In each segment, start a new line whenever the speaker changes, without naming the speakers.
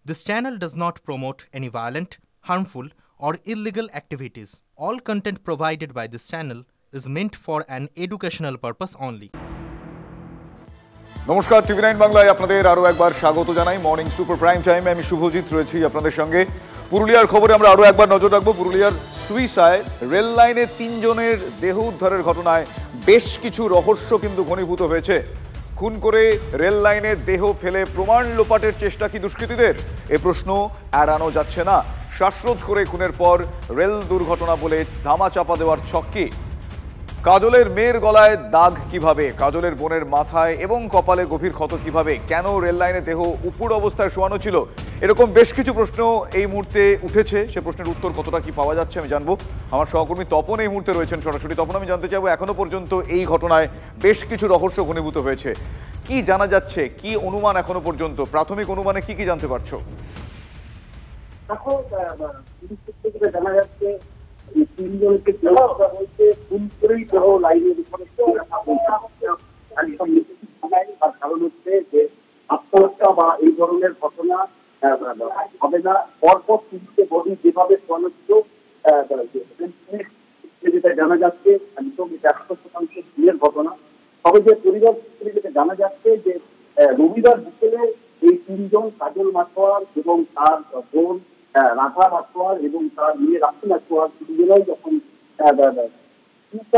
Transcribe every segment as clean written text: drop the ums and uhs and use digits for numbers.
This channel does not promote any violent, harmful, or illegal activities. All content provided by this channel is meant for an educational purpose only.
নমস্কার, টিভি9 বাংলায় আপনাদের আরও একবার স্বাগত জানাই। Morning super prime টাইমে আমি শুভজিৎ রয়েছি আপনাদের সঙ্গে। পুরুলিয়ার খবরে আমরা আরও একবার নজর রাখবো। পুরুলিয়ার সুইসায় রেল লাইনে 3 জনের দেহ উদ্ধারের ঘটনায় বেশ কিছু রহস্য কিন্তু ঘনীভূত হয়েছে। খুন করে রেল লাইনে দেহ ফেলে প্রমাণ লোপাটের চেষ্টা কি দুষ্কৃতীদের? এ প্রশ্ন এড়ানো যাচ্ছে না। শ্বাসরোধ করে খুনের পর রেল দুর্ঘটনা বলে ধামাচাপা দেওয়ার ছক কি? কাজলের মেয়ের গলায় দাগ কিভাবে? কাজলের বোনের মাথায় এবং কপালে গভীর ক্ষত কিভাবে? কেন রেল লাইনে দেহ উপুড় অবস্থায় শোয়ানো ছিল? এরকম বেশ কিছু প্রশ্ন এই মুহূর্তে উঠেছে। সে প্রশ্নের উত্তর কতটা কি পাওয়া যাচ্ছে আমি জানবো। আমার সহকর্মী তপন এই মুহূর্তে রয়েছেন সরাসরি। তপন, আমি জানতে চাইবো, এখনো পর্যন্ত এই ঘটনায় বেশ কিছু রহস্য ঘনীভূত হয়েছে। কি জানা যাচ্ছে, কি অনুমান এখনো পর্যন্ত? প্রাথমিক অনুমানে কি কি জানতে পারছো?
জানা যাচ্ছে 3 জনকে হয়েছে খুন করেই দেহ লাইনের উপরে কারণ হচ্ছে যে আত্মহত্যা বা এই ধরনের ঘটনা হবে না। পরপর 3টে বডি যেভাবে শোয়ানো ছিল যেটা জানা যাচ্ছে একদম 100% দিনের ঘটনা। তবে যে পরিবার সূত্রে যেটা জানা যাচ্ছে যে রবিবার বিকেলে এই 3 জন কাজল মাছোয়ার এবং তার বোন রাধা মাছোয়ার এবং তার মেয়ে রাখি মাছোয়ার দুজনেই যখন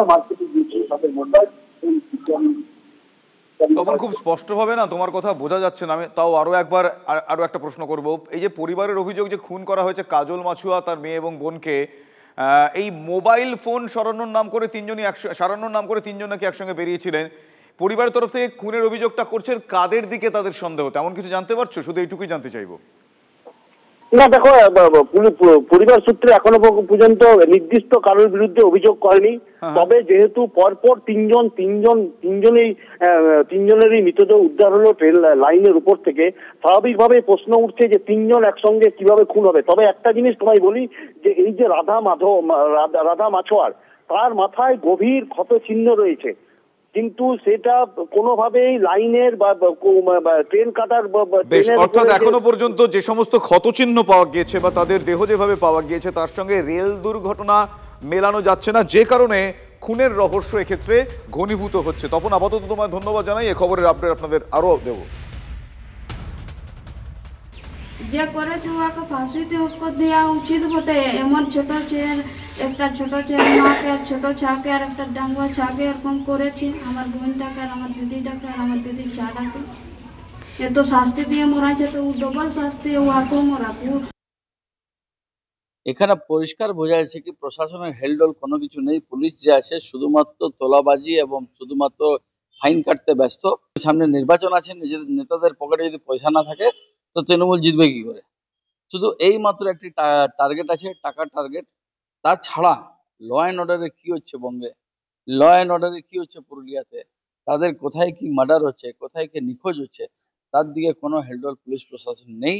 মার্কেটে গিয়েছিল তাদের মোবাইল
তখন খুব স্পষ্টভাবে না তোমার কথা বোঝা যাচ্ছে না। আমি তাও আরো একটা প্রশ্ন করব। এই যে পরিবারের অভিযোগ যে খুন করা হয়েছে কাজল মাছুয়া, তার মেয়ে এবং বোনকে, এই মোবাইল ফোন সরানোর নাম করে তিনজন নাকি একসঙ্গে বেরিয়েছিলেন। পরিবারের তরফ থেকে খুনের অভিযোগটা করছেন কাদের দিকে তাদের সন্দেহ, তেমন কিছু জানতে পারছো? শুধু এইটুকুই জানতে চাইবো।
না দেখো, পরিবার সূত্রে এখনো পর্যন্ত নির্দিষ্ট কারোর বিরুদ্ধে অভিযোগ করেনি। তবে যেহেতু পরপর তিনজনেরই মৃতদেহ উদ্ধার হলো ট্রেন লাইনের উপর থেকে, স্বাভাবিকভাবে প্রশ্ন উঠছে যে 3 জন একসঙ্গে কিভাবে খুন হবে। তবে একটা জিনিস তোমায় বলি যে এই যে রাধা মাছোয়ার, তার মাথায় গভীর ক্ষত চিহ্ন রয়েছে, কিন্তু সেটা কোনোভাবেই লাইনের বা ট্রেন কাটার
অর্থাৎ এখনো পর্যন্ত যে সমস্ত ক্ষতচিহ্ন পাওয়া গিয়েছে বা তাদের দেহ যেভাবে পাওয়া গিয়েছে তার সঙ্গে রেল দুর্ঘটনা মেলানো যাচ্ছে না, যে কারণে খুনের রহস্য এক্ষেত্রে ঘনীভূত হচ্ছে। তখন আপাতত তোমায় ধন্যবাদ জানাই। এই খবরের আপডেট আপনাদের আরো দেব।
যে করেছে ওকে ফাঁসিতে দেওয়া উচিত বটে। এমন ছোট ছেলে, একটা ছোট ছেলে মাকে আর ছোট ছাকে আর একটা ডাঙ্গুয়া ছাকে এরকম করেছে। আমার বোনটাকে আর আমার দিদিটাকে আর আমার দিদির চাটাকে এত শাস্তি দিয়ে মরাছে, তো ডবল শাস্তি ওকেও মরাবো।
এখানে পরিষ্কার বোঝা যাচ্ছে কি প্রশাসনের হেলডোল কোনো কিছু নেই। পুলিশ যে আছে শুধুমাত্র তোলাবাজি এবং শুধুমাত্র ফাইন কাটতে ব্যস্ত। সামনে নির্বাচন আছে, নিজেদের নেতাদের পকেটে যদি পয়সা না থাকে তো তৃণমূল জিতবে কি করে? শুধু এই মাত্র একটি টার্গেট আছে, টাকার টার্গেট। তাছাড়া ল অ্যান্ড অর্ডারে কি হচ্ছে বঙ্গে, ল অ্যান্ড অর্ডারে কি হচ্ছে পুরুলিয়াতে, তাদের কোথায় কি মার্ডার হচ্ছে, কোথায় কি নিখোঁজ হচ্ছে, তার দিকে কোনো হেলডোল পুলিশ প্রশাসন নেই।